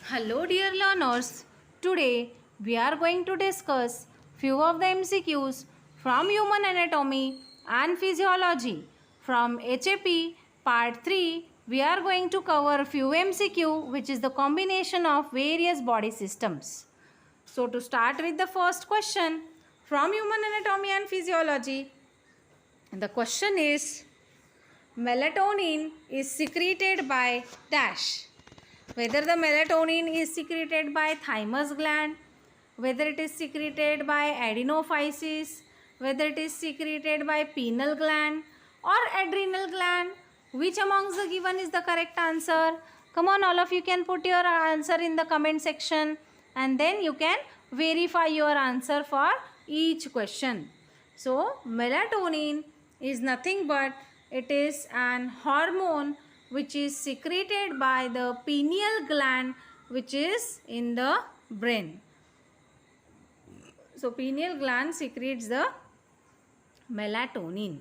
Hello dear learners, today we are going to discuss few of the MCQs from Human Anatomy and Physiology. From HAP Part 3, we are going to cover few MCQ which is the combination of various body systems. So to start with the first question from Human Anatomy and Physiology, the question is melatonin is secreted by dash. Whether the melatonin is secreted by thymus gland, whether it is secreted by adenophysis, whether it is secreted by pineal gland or adrenal gland, which amongst the given is the correct answer? Come on, all of you can put your answer in the comment section and then you can verify your answer for each question. So, melatonin is nothing but it is an hormone which is secreted by the pineal gland which is in the brain. So, pineal gland secretes the melatonin,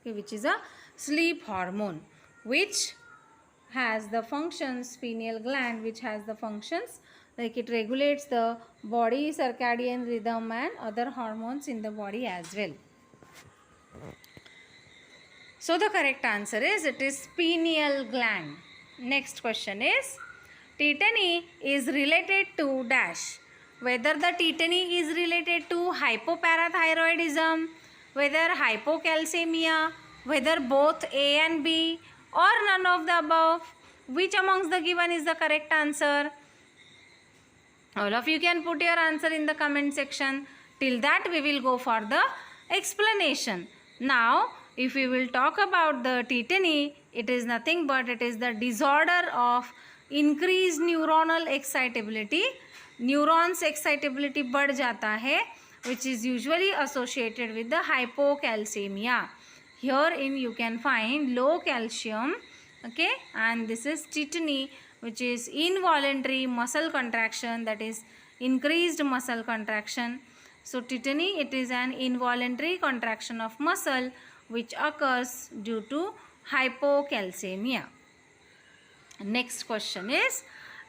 okay, which is a sleep hormone which has the functions, pineal gland which has the functions like it regulates the body circadian rhythm and other hormones in the body as well. So the correct answer is it is pineal gland. Next question is tetany is related to dash. Whether the tetany is related to hypoparathyroidism, whether hypocalcemia, whether both A and B or none of the above, which amongst the given is the correct answer? All of you can put your answer in the comment section. Till that we will go for the explanation. Now if we will talk about the tetany, it is nothing but it is the disorder of increased neuronal excitability. Neurons excitability बढ़ जाता है which is usually associated with the hypocalcemia. Herein you can find low calcium, okay, and this is tetany which is involuntary muscle contraction, that is increased muscle contraction. So tetany, it is an involuntary contraction of muscle which occurs due to hypocalcemia. Next question is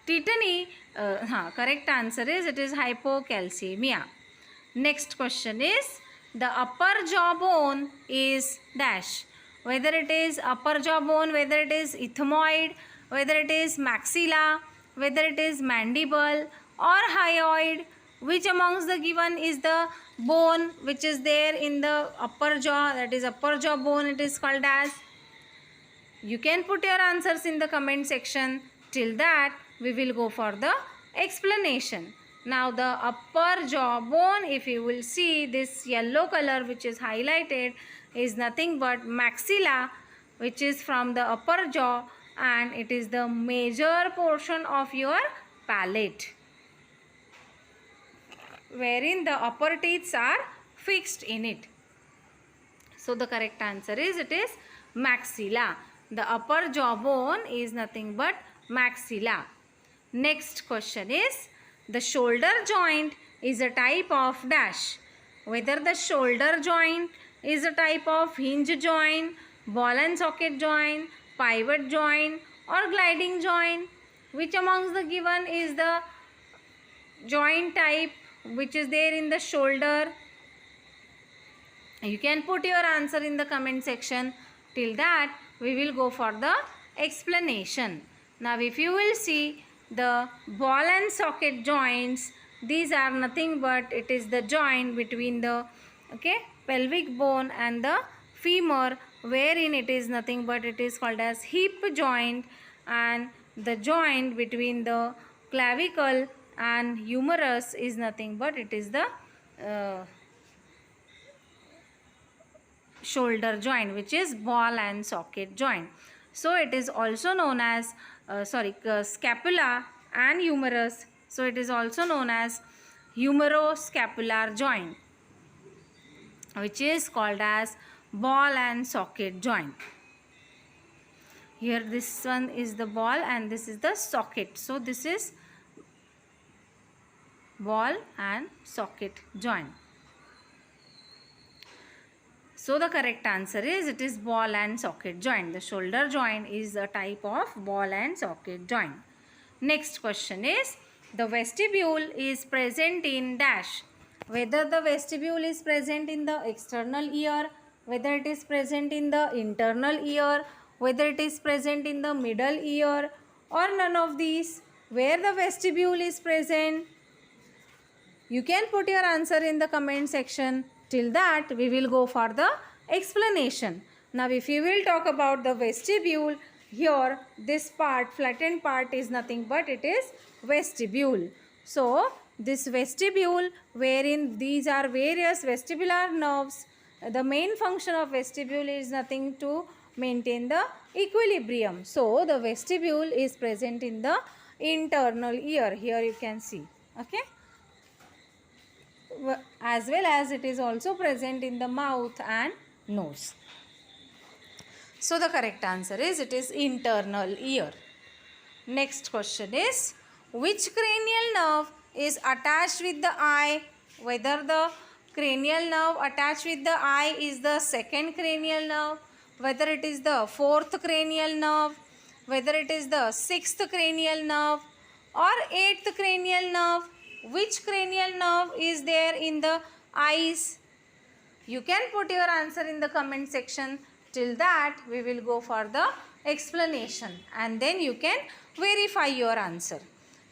tetany, correct answer is it is hypocalcemia. Next question is the upper jawbone is dash. Whether it is upper jawbone, whether it is ethmoid, whether it is maxilla, whether it is mandible or hyoid, which amongst the given is the bone which is there in the upper jaw, that is upper jaw bone, it is called as? You can put your answers in the comment section. Till that we will go for the explanation. Now the upper jaw bone, if you will see this yellow color which is highlighted, is nothing but maxilla which is from the upper jaw and it is the major portion of your palate, wherein the upper teeth are fixed in it. So the correct answer is it is maxilla. The upper jawbone is nothing but maxilla. Next question is the shoulder joint is a type of dash. Whether the shoulder joint is a type of hinge joint, ball and socket joint, pivot joint or gliding joint, which amongst the given is the joint type which is there in the shoulder? You can put your answer in the comment section. Till that we will go for the explanation. Now if you will see the ball and socket joints, these are nothing but it is the joint between the pelvic bone and the femur, wherein it is nothing but it is called as hip joint, and the joint between the clavicle and humerus is nothing but it is the shoulder joint, which is ball and socket joint. So it is also known as scapula and humerus, so it is also known as humeroscapular joint, which is called as ball and socket joint. Here this one is the ball and this is the socket, so this is ball and socket joint. So the correct answer is it is ball and socket joint. The shoulder joint is a type of ball and socket joint. Next question is, the vestibule is present in dash. Whether the vestibule is present in the external ear, whether it is present in the internal ear, whether it is present in the middle ear, or none of these. Where the vestibule is present, you can put your answer in the comment section. Till that, we will go for the explanation. Now, if you will talk about the vestibule, here this part, flattened part, is nothing but it is vestibule. So, this vestibule, wherein these are various vestibular nerves, the main function of vestibule is nothing to maintain the equilibrium. So, the vestibule is present in the internal ear. Here you can see. Okay. As well as it is also present in the mouth and nose. So the correct answer is it is internal ear. Next question is, which cranial nerve is attached with the eye? Whether the cranial nerve attached with the eye is the second cranial nerve, whether it is the fourth cranial nerve, whether it is the sixth cranial nerve or eighth cranial nerve. Which cranial nerve is there in the eyes? You can put your answer in the comment section. Till that, we will go for the explanation and then you can verify your answer.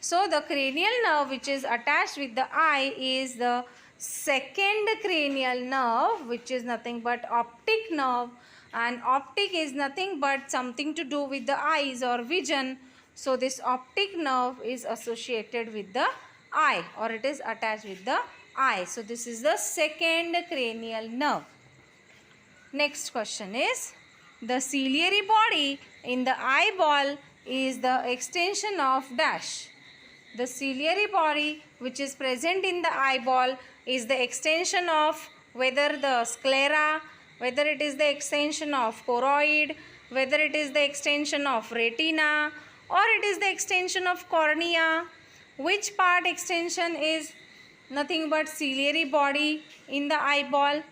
So, the cranial nerve which is attached with the eye is the second cranial nerve, which is nothing but optic nerve, and optic is nothing but something to do with the eyes or vision. So, this optic nerve is associated with the eye, or it is attached with the eye. So, this is the second cranial nerve. Next question is, the ciliary body in the eyeball is the extension of dash. The ciliary body which is present in the eyeball is the extension of whether the sclera, whether it is the extension of choroid, whether it is the extension of retina, or it is the extension of cornea. Which part extension is nothing but ciliary body in the eyeball?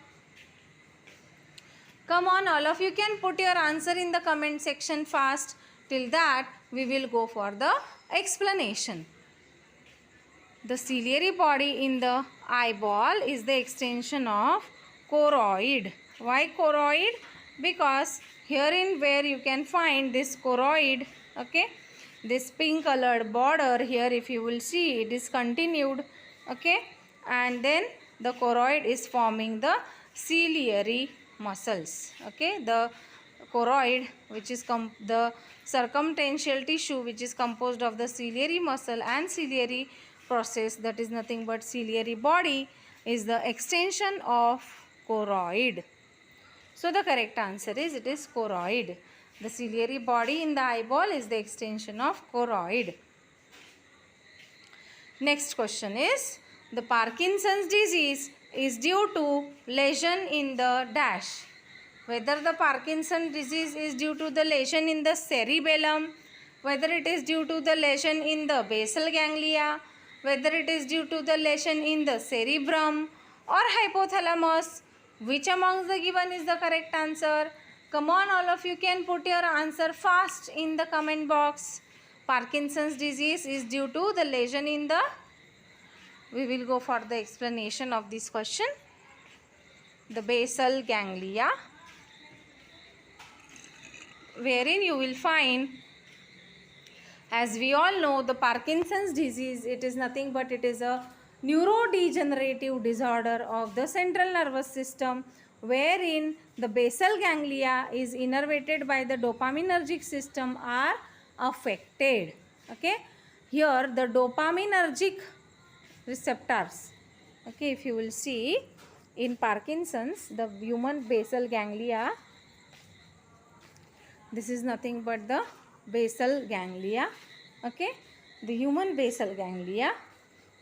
Come on, all of you can put your answer in the comment section fast. Till that, we will go for the explanation. The ciliary body in the eyeball is the extension of choroid. Why choroid? Because herein where you can find this choroid, okay, this pink colored border here, if you will see, it is continued, okay, and then the choroid is forming the ciliary muscles, okay. The choroid, which is the circumstantial tissue which is composed of the ciliary muscle and ciliary process, that is nothing but ciliary body, is the extension of choroid. So the correct answer is it is choroid. The ciliary body in the eyeball is the extension of choroid. Next question is, the Parkinson's disease is due to lesion in the dash. Whether the Parkinson's disease is due to the lesion in the cerebellum, whether it is due to the lesion in the basal ganglia, whether it is due to the lesion in the cerebrum or hypothalamus. Which amongst the given is the correct answer? Come on, all of you can put your answer fast in the comment box. Parkinson's disease is due to the lesion in the... We will go for the explanation of this question. The basal ganglia, wherein you will find, as we all know, the Parkinson's disease, it is nothing but it is a neurodegenerative disorder of the central nervous system, wherein the basal ganglia is innervated by the dopaminergic system are affected. Okay, here the dopaminergic receptors, okay, if you will see in Parkinson's, the human basal ganglia, this is nothing but the basal ganglia, okay, the human basal ganglia.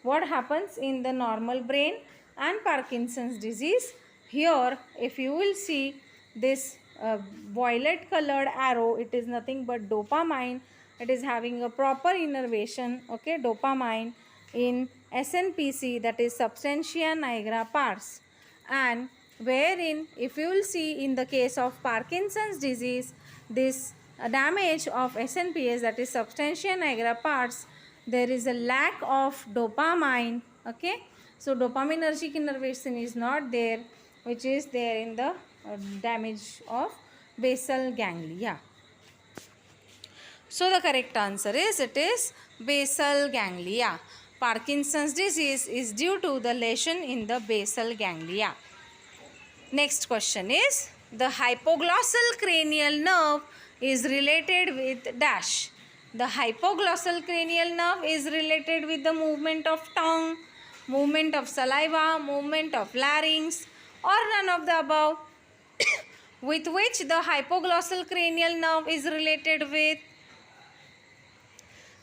What happens in the normal brain and Parkinson's disease? Here, if you will see this violet colored arrow, it is nothing but dopamine. It is having a proper innervation, okay, dopamine in SNPC, that is substantia nigra pars. And wherein, if you will see in the case of Parkinson's disease, this damage of SNPs, that is substantia nigra parts, there is a lack of dopamine. Okay, so dopaminergic innervation is not there, which is there in the damage of basal ganglia. So the correct answer is, it is basal ganglia. Parkinson's disease is due to the lesion in the basal ganglia. Next question is, the hypoglossal cranial nerve is related with dash. The hypoglossal cranial nerve is related with the movement of tongue, movement of saliva, movement of larynx, or none of the above. With which the hypoglossal cranial nerve is related with?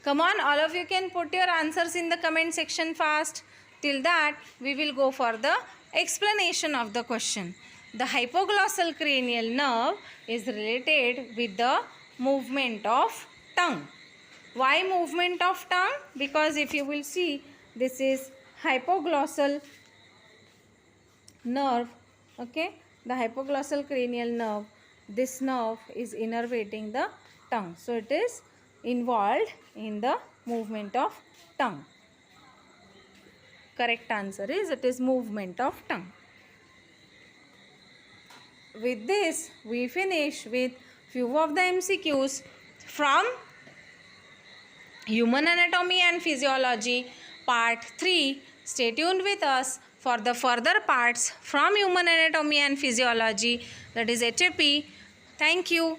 Come on, all of you can put your answers in the comment section fast. Till that, we will go for the explanation of the question. The hypoglossal cranial nerve is related with the movement of tongue. Why movement of tongue? Because if you will see, this is hypoglossal nerve. Okay, the hypoglossal cranial nerve, this nerve is innervating the tongue. So it is involved in the movement of tongue. Correct answer is, it is movement of tongue. With this, we finish with few of the MCQs from Human Anatomy and Physiology Part 3. Stay tuned with us for the further parts from Human Anatomy and Physiology, that is HAP. Thank you.